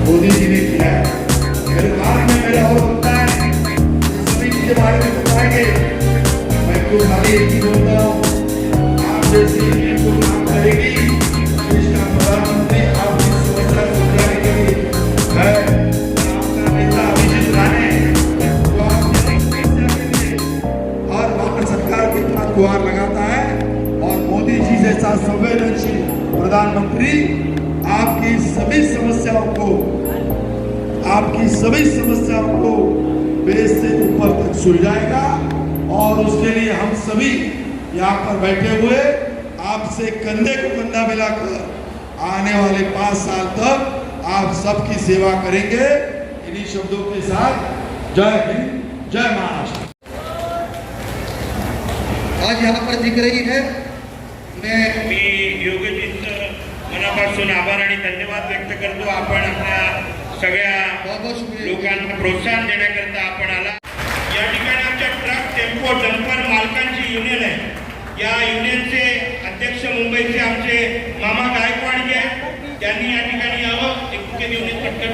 मोदी जी ने किया है। अगर बाद में मेरा और होता है सभी के बारे में बताएंगे। मैं तो खाली एक ही बोलता हूँ, आप जैसी को काम करेगी देश का प्रधानमंत्री आपकी समस्या को सुलझाने के लिए है। आपका नेता अभिजीत राणे जो आपकी समस्या के लिए हर बार सरकार के पास गुहार लगाता है, और मोदी जी जैसा संवेदनशील प्रधानमंत्री आपकी सभी समस्याओं को बेस से ऊपर तक सुलझाएगा। और उसके लिए हम सभी यहाँ पर बैठे हुए आपसे कंधे को कंधा मिलाकर आने वाले 5 साल तक आप सबकी सेवा करेंगे। इन्हीं शब्दों के साथ जय हिंद, जय महाराष्ट्र। आज यहाँ पर दिख रही है, मी योगजींचं मनापासून आभार आणि धन्यवाद व्यक्त करतो। आपण आपल्या सगळ्या लोकांना प्रोत्साहन देण्याकरता आपण आला। या ठिकाणी आमच्या ट्रक टेम्पो डंपर मालकांची युनियन आहे। या युनियनचे अध्यक्ष मुंबईचे आमचे मामा गायकवाड जे आहेत, त्यांनी या ठिकाणी यावं। एक युनियन पटकन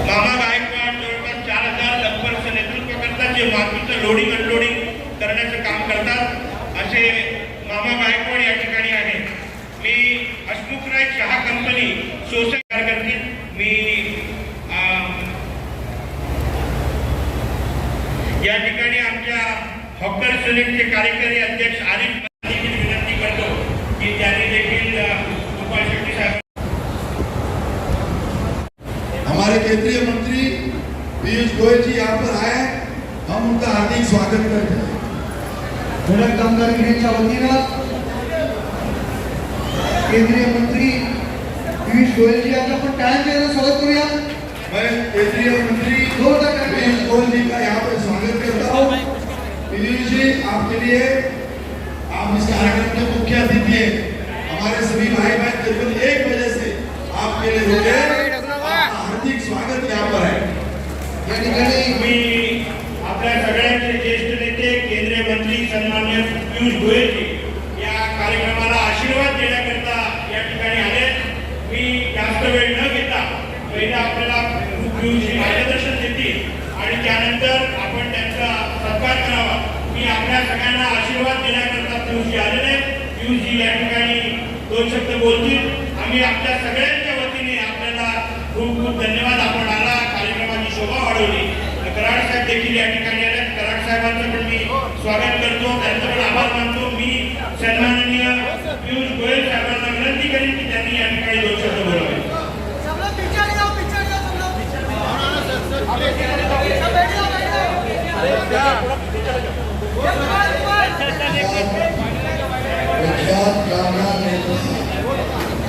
मामा गायकवाड जवळपास 4000 डंपरचं नेतृत्व करतात, जे मातीचं लोडिंग अनलोडिंग करण्याचं काम करतात। असे मामा गायकवाड या ठिकाणी आहे। मी हसमुखराय चहा कंपनी सोसायटी करतील। मी या ठिकाणी आमच्या हॉकर सलीमचे कार्यकारी अध्यक्ष आरिफ देखील विनंती करतो की त्यांनी देखील गोपाळ शेट्टी साहेब। हमारे केंद्रीय मंत्री पीयूष गोयल जी यहाँ पर आए, हम उनका हार्दिक स्वागत करते हैं। धडक कामगार युनियनच्या वतीनं केंद्रीय मंत्री पीयूष गोयल जी यांचं आपण टाळ्यांच्या स्वागत करूया। मैं केंद्रीय मंत्री पीयूष गोयल जी का यहाँ पर स्वागत करता हूँ। पीयूष जी, आपके लिए आप इस कार्यक्रम के मुख्य अतिथि हैं। हमारे सभी भाई बहन करीबन 1 बजे से आपके लिए रुके, हार्दिक स्वागत यहाँ पर है। या ठिकाणी मी आपल्या सगळ्यांचे ज्येष्ठ नेते केंद्रीय मंत्री सन्माननीय पीयूष गोयल जी या कार्यक्रमाला आशीर्वाद देण्याकरता या ठिकाणी आले। मी जास्त वेळ न घेता पहिला आपल्याला पीयूष जी मार्गदर्शन देतील आणि त्यानंतर आपण त्यांचा सत्कार करावा। मी आपल्या सगळ्यांना आशीर्वाद देण्याकरता पीयूष जी आलेले। पीयूष जी या ठिकाणी 2 शब्द बोलतील। आम्ही आपल्या सगळ्यांच्या वतीने आपल्याला खूप खूप धन्यवाद। आपण आला, कार्यक्रमाची शोभा वाढवली। कराड साहेब देखील या ठिकाणी आले। कराड साहेबांचं पण मी स्वागत करतो, त्यांचा पण आभार मानतो। मी सन्माननीय पीयूष गोयल साहेबांना विनंती करेन की त्यांनी या ठिकाणी 2 शब्द बोलावे। प्रख्यात कामगार नेता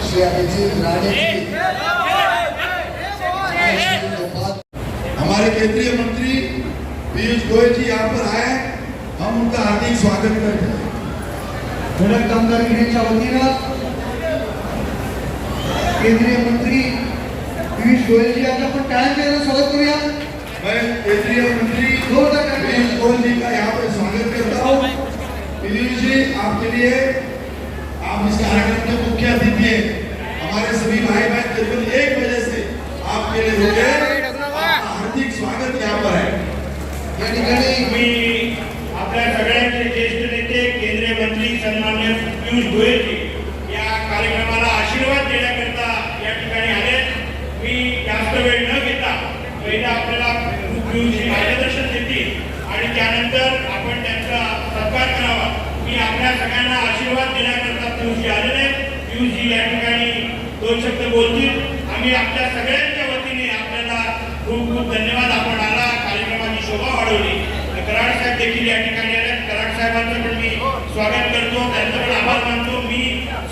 श्री अभिजीत राणे जी, हमारे केंद्रीय मंत्री पीयूष गोयल जी यहाँ पर आए, हम उनका हार्दिक स्वागत करते हैं। धडक कामगार युनियनच्या वतीनं केंद्रीय मंत्री पीयूष गोयल जी यांचं आपण टाळ्यांच्या स्वागत करूया। मैं केंद्रीय मंत्री पीयूष गोयल जी का यहाँ पर स्वागत करता हूँ। पीयूष जी, आपके लिए आप इस कार्यक्रम के मुख्य अतिथि हैं। हमारे सभी भाई बहन करीबन 1 बजे से आपके लिए रुके, हार्दिक स्वागत यहाँ पर है। या ठिकाणी मी आपल्या सगळ्यांचे ज्येष्ठ नेते केंद्रीय मंत्री सन्माननीय पीयूष गोयल जी या कार्यक्रमाला आशीर्वाद देण्याकरता या ठिकाणी आले। मी जास्त वेळ न घेता पहिला आपल्याला पीयूष जी मार्गदर्शन देतील आणि त्यानंतर आपण त्यांचा सत्कार करावा। मी आपल्या सगळ्यांना आशीर्वाद देण्याकरता पीयूष जी आलेले। पीयूष जी या ठिकाणी 2 शब्द बोलतील। आम्ही आपल्या सगळ्यांच्या वतीने आपल्याला खूप खूप धन्यवाद। आपण आला, कार्यक्रमाची शोभा वाढवली। कराड साहेब देखील या ठिकाणी आले। कराड साहेबांचं पण मी स्वागत करतो, त्यांचा पण आभार मानतो। मी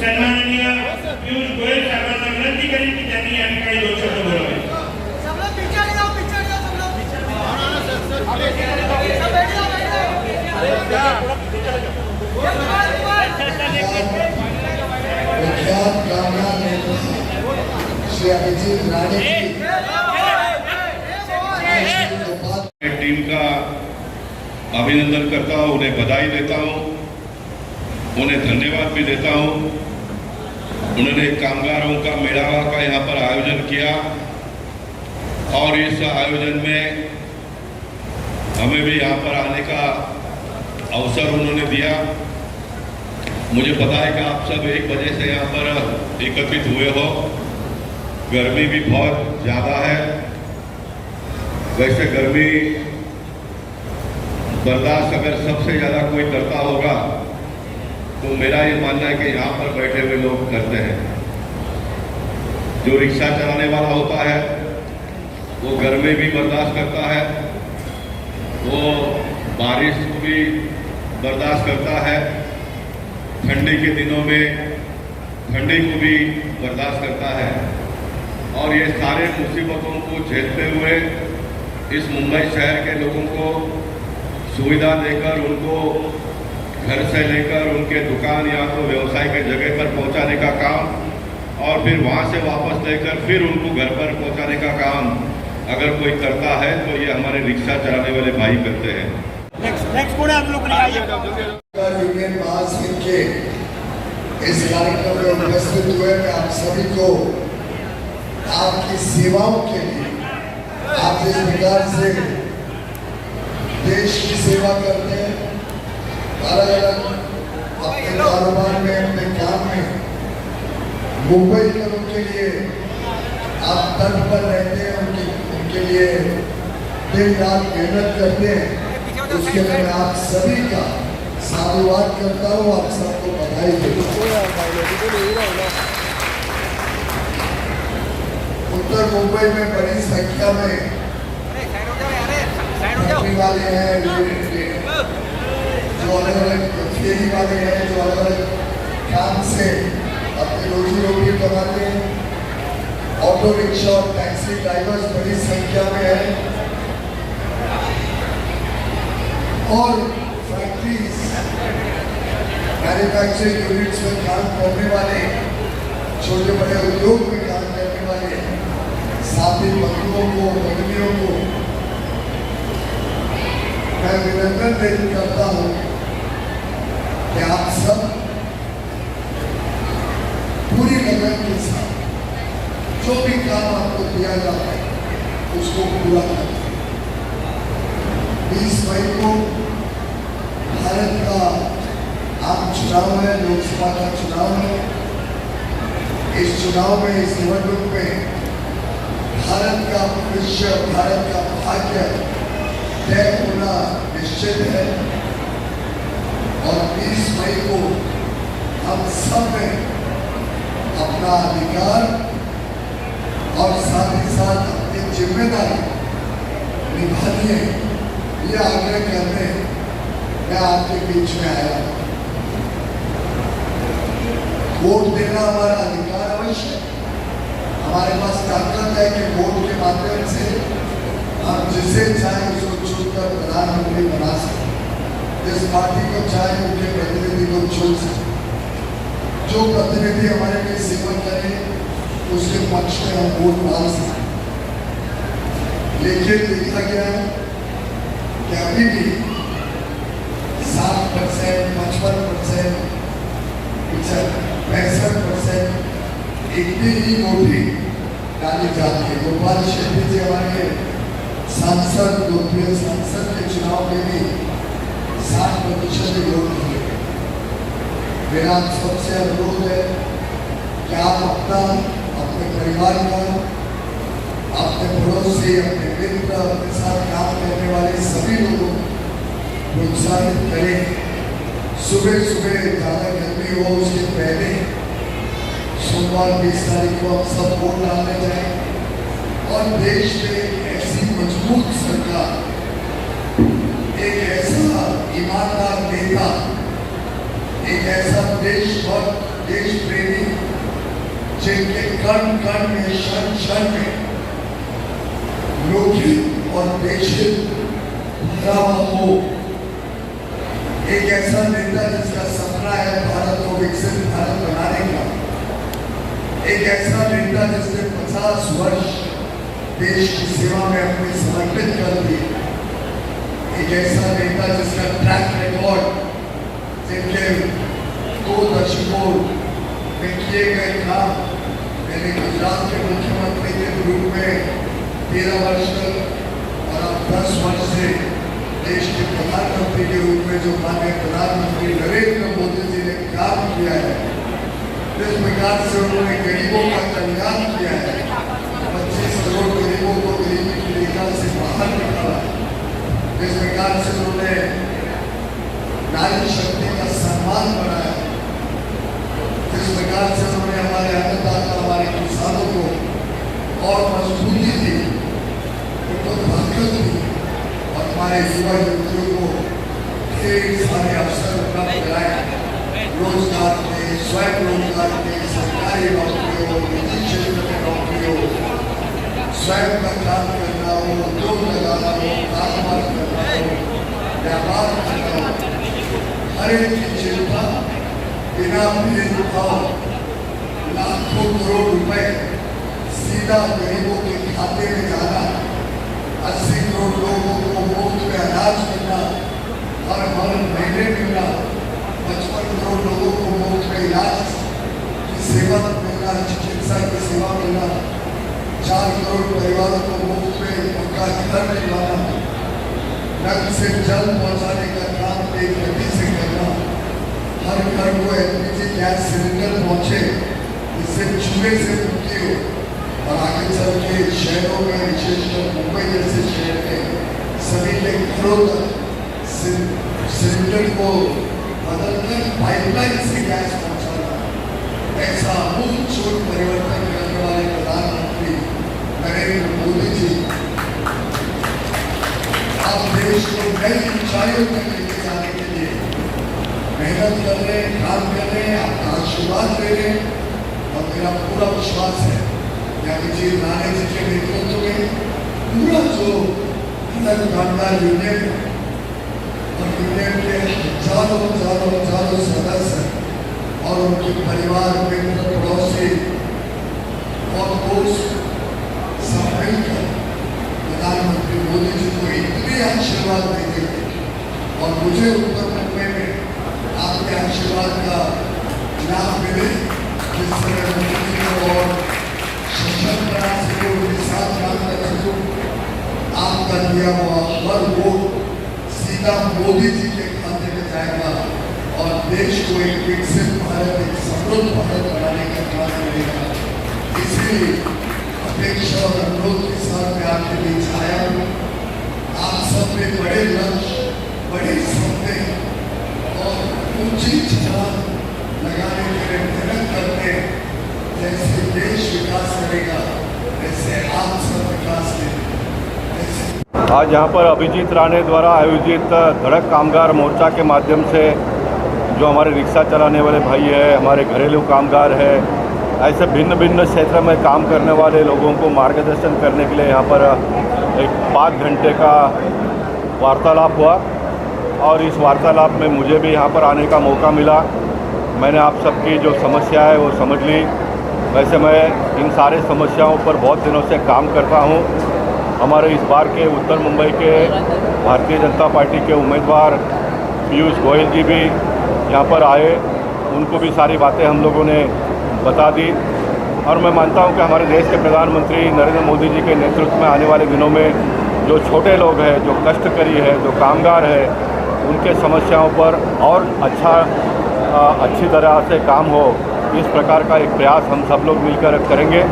सन्माननीय पीयूष गोयल साहेबांना विनंती करेन की त्यांनी या ठिकाणी 2 शब्द बोलावे। प्रख्यात कामगार नेता श्री अभिजीत राणे जी, टीम का अभिनंदन करता हूँ, उन्हें बधाई देता हूँ, उन्हें धन्यवाद भी देता हूँ। उन्होंने कामगारों का मेड़ावा का यहाँ पर आयोजन किया और इस आयोजन में हमें भी यहाँ पर आने का अवसर उन्होंने दिया। मुझे पता है कि आप सब 1 बजे से यहाँ पर एकत्रित हुए हो। गर्मी भी बहुत ज़्यादा है। वैसे गर्मी बर्दाश्त अगर सबसे ज़्यादा कोई करता होगा तो मेरा ये मानना है कि यहाँ पर बैठे हुए लोग करते हैं। जो रिक्शा चलाने वाला होता है वो गर्मी भी बर्दाश्त करता है, वो बारिश को भी बर्दाश्त करता है, ठंडी के दिनों में ठंडी को भी बर्दाश्त करता है। और ये सारे मुसीबतों को झेलते हुए इस मुंबई शहर के लोगों को सुविधा देकर, उनको घर से लेकर उनके दुकान या तो व्यवसाय के जगह पर पहुंचाने का काम और फिर वहां से वापस लेकर फिर उनको घर पर पहुंचाने का काम अगर कोई करता है तो ये हमारे रिक्शा चलाने वाले भाई करते हैं। यूनियन महासंघ के इस कार्यक्रम में उपस्थित हुए मैं आप सभी को आपकी सेवाओं के लिए, आप जिस प्रकार से देश की सेवा करते हैं, अलग अलग अपने कारोबार में, अपने काम में मुंबई लोगों के लिए आप तट पर रहते हैं, उनके लिए दिन रात मेहनत करते हैं। उसके लिए मैं आप सभी का साधुवाद करता हूँ, आप सबको बधाई देता हूँ। उत्तर मुंबई में बड़ी संख्या में फैक्ट्री वाले हैं, जो अलग अलग फेरी वाले हैं, जो अलग अलग काम से अपनी रोजी रोटी कमाते हैं। ऑटो रिक्शा और टैक्सी ड्राइवर्स बड़ी संख्या में है और फैक्ट्रीज, मैन्युफैक्चरिंग यूनिट्स में काम करने वाले, छोटे बड़े उद्योग में काम करने वाले साथी बंधुओं को, बंधुओं को मैं निरंतर व्यक्त करता हूँ कि आप सब पूरी लगन के साथ जो भी काम आपको दिया जाता है उसको पूरा करते हैं। 20 मई को भारत का आम चुनाव है, लोकसभा का चुनाव है। इस चुनाव में, इस निवडणूक में भारत का भविष्य, भारत का भाग्य तय होना निश्चित है और 20 मई को हम सब ने अपना अधिकार और साथ ही साथ अपनी जिम्मेदारी निभानी है, ये आग्रह करने मैं आपके बीच में आया। वोट देना हमारा अधिकार अवश्य है। हमारे पास ताकत है कि वोट के माध्यम से हम जिसे चाहे उसको चुनकर प्रधानमंत्री बना सकते, जिस पार्टी को चाहे उनके प्रतिनिधि को चुन सकते। जो प्रतिनिधि हमारे लिए सेवा करे उसके पक्ष में हम वोट डाल सकते। लेकिन देखा गया है कि अभी भी 60%, 55%, 65% इतनी ही वोटिंग डाली जाती है। गोपाल शेट्टी जी हमारे सांसद, लोकप्रिय सांसद के चुनाव में भी 60% ही वोट दिए। मेरा सबसे अनुरोध है कि आप अपने परिवार का, अपने पड़ोसी, अपने मित्र, अपने साथ काम करने वाले सभी लोगों को प्रोत्साहित करें। सुबह सुबह ज़्यादा गर्मी हो उसके पहले सोमवार 20 तारीख को हम सब वोट डालने जाएं और देश में एक ऐसी मजबूत सरकार, एक ऐसा ईमानदार नेता, एक ऐसा देशभक्त, देश प्रेमी जिनके कण कण में, क्षण क्षण में लोकहित और देशहित भरा हो। एक ऐसा नेता जिसका सपना है भारत को विकसित भारत बनाने का। एक ऐसा नेता जिसने 50 वर्ष देश की सेवा में अपने समर्पित कर दिए। एक ऐसा नेता जिसका ट्रैक रिकॉर्ड, जिनके 2 दशकों में किए गए काम, मैंने गुजरात के मुख्यमंत्री के रूप में 13 वर्ष और अब 10 वर्ष से देश के प्रधानमंत्री के रूप में जो माननीय प्रधानमंत्री नरेंद्र मोदी जी ने काम किया है, जिस प्रकार से उन्होंने गरीबों का कल्याण किया है, 25 करोड़ गरीबों को गरीबी की रेखा से बाहर निकाला, जिस प्रकार से उन्होंने नारी शक्ति का सम्मान बनाया, जिस प्रकार से उन्होंने हमारे अन्नदाता हमारे किसानों को और मजबूती दी, उनको ताकत दी और हमारे युवा युवतियों को ढेर सारे अवसर उपलब्ध कराए, रोजगार के, स्वयं रोजगार के, सरकारी नौकरी हो, निजी क्षेत्र में नौकरी हो, स्वयं का काम करना हो, उद्योग लगाना हो, कारोबार करना हो, व्यापार करना हो, हर एक की चिंता बिना भेदभाव लाखों करोड़ रुपए सीधा गरीबों के खाते में जाना, 80 करोड़ लोगों को मुफ्त में अनाज मिलना, हर महीने मिलना, 55 करोड़ लोगों को मुफ्त में इलाज की सेवा मिलना, चिकित्सा की सेवा मिलना, 4 करोड़ परिवारों को मुफ्त में उनका घर दिलवाना, नल से जल पहुंचाने का काम एक गति से करना, हर घर को एलपीजी गैस सिलेंडर पहुंचे जिससे चूहे से मुक्ति हो और आगे चल के शहरों में, विशेषकर मुंबई जैसे शहर में सभी के घरों तक सिलेंडर को बदलकर पाइपलाइन से गैस पहुंचाना, ऐसा आमूल परिवर्तन करने वाले प्रधानमंत्री नरेंद्र मोदी जी आप देश को नई ऊंचाइयों तक लेके जाने के लिए मेहनत कर रहे हैं, काम कर रहे हैं, आपका आशीर्वाद ले रहे हैं और मेरा पूरा विश्वास है कि अभिजीत राणे जी के नेतृत्व में पूरा जो कामगार यूनियन और यूनियन के हजारों सदस्य और उनके परिवार, मित्र, पड़ोसी और दोस्त सब मिलकर प्रधानमंत्री मोदी जी को इतने आशीर्वाद देते थे और मुझे उत्तर मुंबई में आपके आशीर्वाद का लाभ मिले, जिस तरह मोदी जी को और सशक्त बना सको, उनके साथ काम कर सको। आपका दिया हुआ हर वोट सीधा मोदी जी के खाते में जाएगा और देश को एक विकसित भारत, एक समृद्ध भारत बनाने का काम करेगा। इसलिए अपेक्षा और अनुरोध के साथ मैं आपके बीच आया हूँ। आप सब में बड़े लक्ष्य, बड़े सपने और ऊंची छलांग लगाने के लिए मेहनत करते हैं। जैसे देश विकास करेगा वैसे आप सब विकास करेंगे। आज यहाँ पर अभिजीत राणे द्वारा आयोजित धड़क कामगार मोर्चा के माध्यम से जो हमारे रिक्शा चलाने वाले भाई है, हमारे घरेलू कामगार है, ऐसे भिन्न भिन्न क्षेत्र में काम करने वाले लोगों को मार्गदर्शन करने के लिए यहाँ पर एक 5 घंटे का वार्तालाप हुआ और इस वार्तालाप में मुझे भी यहाँ पर आने का मौका मिला। मैंने आप सबकी जो समस्या है वो समझ ली। वैसे मैं इन सारे समस्याओं पर बहुत दिनों से काम करता हूँ। हमारे इस बार के उत्तर मुंबई के भारतीय जनता पार्टी के उम्मीदवार पीयूष गोयल जी भी यहाँ पर आए, उनको भी सारी बातें हम लोगों ने बता दी और मैं मानता हूँ कि हमारे देश के प्रधानमंत्री नरेंद्र मोदी जी के नेतृत्व में आने वाले दिनों में जो छोटे लोग हैं, जो कष्टकरी है, जो कामगार है, उनके समस्याओं पर और अच्छी तरह से काम हो, इस प्रकार का एक प्रयास हम सब लोग मिलकर करेंगे।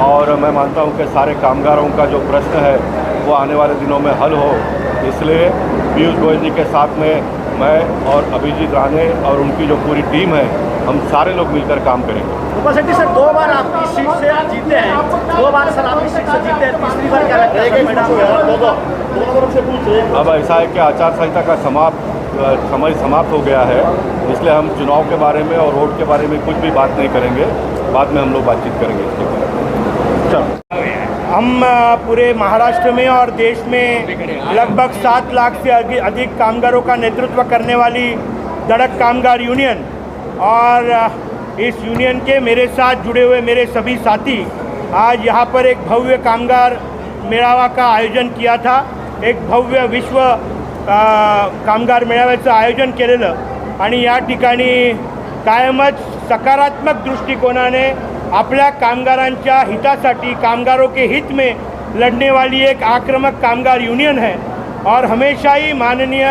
और मैं मानता हूँ कि सारे कामगारों का जो प्रश्न है वो आने वाले दिनों में हल हो। इसलिए पीयूष गोयल जी के साथ में मैं और अभिजीत राणे और उनकी जो पूरी टीम है, हम सारे लोग मिलकर काम करेंगे। गोपाल शेट्टी सर 2 बार आपकी सीट से जीते हैं, 2 बार सर आपकी सीट से जीते हैं, तीसरी बार क्या लगता है? अब ऐसा है कि आचार संहिता का समय समाप्त हो गया है, इसलिए हम चुनाव के बारे में और वोट के बारे में कुछ भी बात नहीं करेंगे। बाद में हम लोग बातचीत करेंगे इसके बारे में। चलो, हम पूरे महाराष्ट्र में और देश में लगभग 7 लाख से अधिक कामगारों का नेतृत्व करने वाली धड़क कामगार यूनियन और इस यूनियन के मेरे साथ जुड़े हुए मेरे सभी साथी आज यहाँ पर एक भव्य कामगार मेळावा का आयोजन किया था। एक भव्य विश्व कामगार मेळाव्याचं आयोजन केलेलं आणि या ठिकाणी कायमच सकारात्मक दृष्टिकोनाने आपल्या कामगारांच्या हितासाठी, कामगारों के हित में लड़ने वाली एक आक्रामक कामगार यूनियन है और हमेशा ही माननीय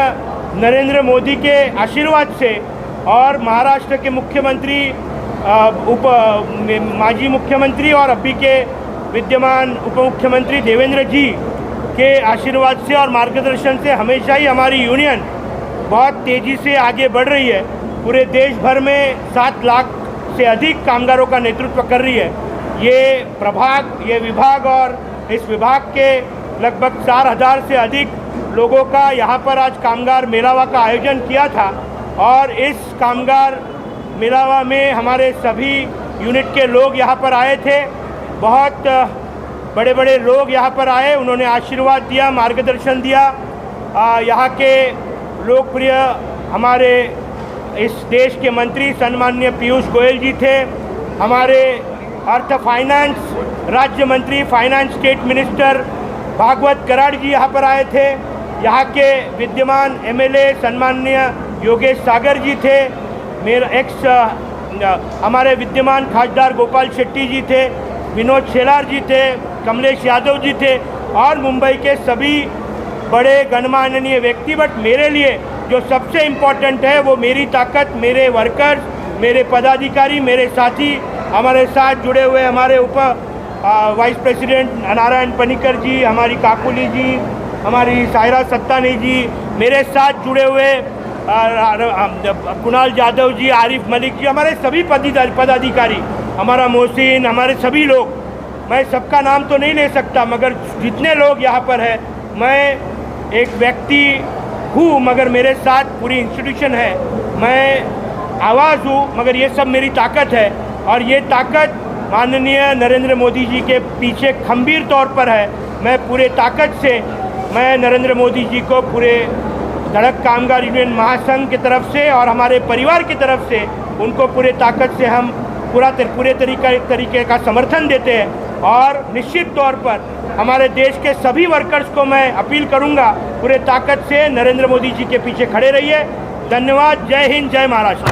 नरेंद्र मोदी के आशीर्वाद से और महाराष्ट्र के मुख्यमंत्री, माजी मुख्यमंत्री और अभी के विद्यमान उप मुख्यमंत्री देवेंद्र जी के आशीर्वाद से और मार्गदर्शन से हमेशा ही हमारी यूनियन बहुत तेज़ी से आगे बढ़ रही है। पूरे देश भर में 7 लाख से अधिक कामगारों का नेतृत्व कर रही है। ये विभाग और इस विभाग के लगभग 4000 से अधिक लोगों का यहाँ पर आज कामगार मेलावा का आयोजन किया था और इस कामगार मेलावा में हमारे सभी यूनिट के लोग यहाँ पर आए थे। बहुत बड़े बड़े लोग यहाँ पर आए, उन्होंने आशीर्वाद दिया, मार्गदर्शन दिया। यहाँ के लोकप्रिय हमारे इस देश के मंत्री सम्माननीय पीयूष गोयल जी थे, हमारे अर्थ फाइनेंस राज्य मंत्री, finance state minister Bhagwat Karad ji यहाँ पर आए थे। यहाँ के विद्यमान एमएलए सम्माननीय योगेश सागर जी थे, हमारे विद्यमान खासदार गोपाल शेट्टी जी थे, विनोद शेलार जी थे, कमलेश यादव जी थे और मुंबई के सभी बड़े गणमान्य व्यक्ति। बट मेरे लिए जो सबसे इम्पोर्टेंट है वो मेरी ताकत, मेरे वर्कर्स, मेरे पदाधिकारी, मेरे साथी, हमारे साथ जुड़े हुए हमारे वाइस प्रेसिडेंट नारायण पनिकर जी, हमारी काकुली जी, हमारी सायरा सत्तानी जी, मेरे साथ जुड़े हुए कुणाल यादव जी, आरिफ मलिक जी, हमारे सभी पदाधिकारी, हमारा मोहसिन, हमारे सभी लोग, मैं सबका नाम तो नहीं ले सकता मगर जितने लोग यहाँ पर है, मैं एक व्यक्ति हूँ मगर मेरे साथ पूरी इंस्टीट्यूशन है। मैं आवाज़ हूँ मगर ये सब मेरी ताकत है और ये ताकत माननीय नरेंद्र मोदी जी के पीछे खंबीर तौर पर है। मैं पूरे ताकत से मैं नरेंद्र मोदी जी को पूरे धड़क कामगार यूनियन महासंघ की तरफ से और हमारे परिवार की तरफ से उनको पूरे ताकत से हम पूरे तरीके का समर्थन देते हैं और निश्चित तौर पर हमारे देश के सभी वर्कर्स को मैं अपील करूंगा पूरे ताकत से नरेंद्र मोदी जी के पीछे खड़े रहिए। धन्यवाद। जय हिंद, जय महाराष्ट्र।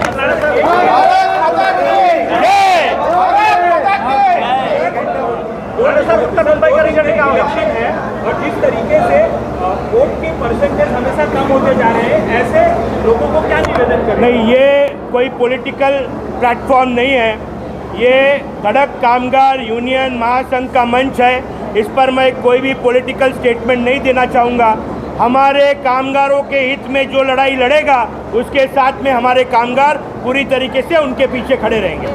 उत्तर मुंबई का रिजल्ट का इलेक्शन है और जिस तरीके से वोट के परसेंटेज हमेशा कम होते जा रहे हैं, ऐसे लोगों को क्या निवेदन करें? नहीं, ये कोई पॉलिटिकल प्लेटफॉर्म नहीं है, ये धड़क कामगार यूनियन महासंघ का मंच है। इस पर मैं कोई भी पॉलिटिकल स्टेटमेंट नहीं देना चाहूँगा। हमारे कामगारों के हित में जो लड़ाई लड़ेगा उसके साथ में हमारे कामगार पूरी तरीके से उनके पीछे खड़े रहेंगे।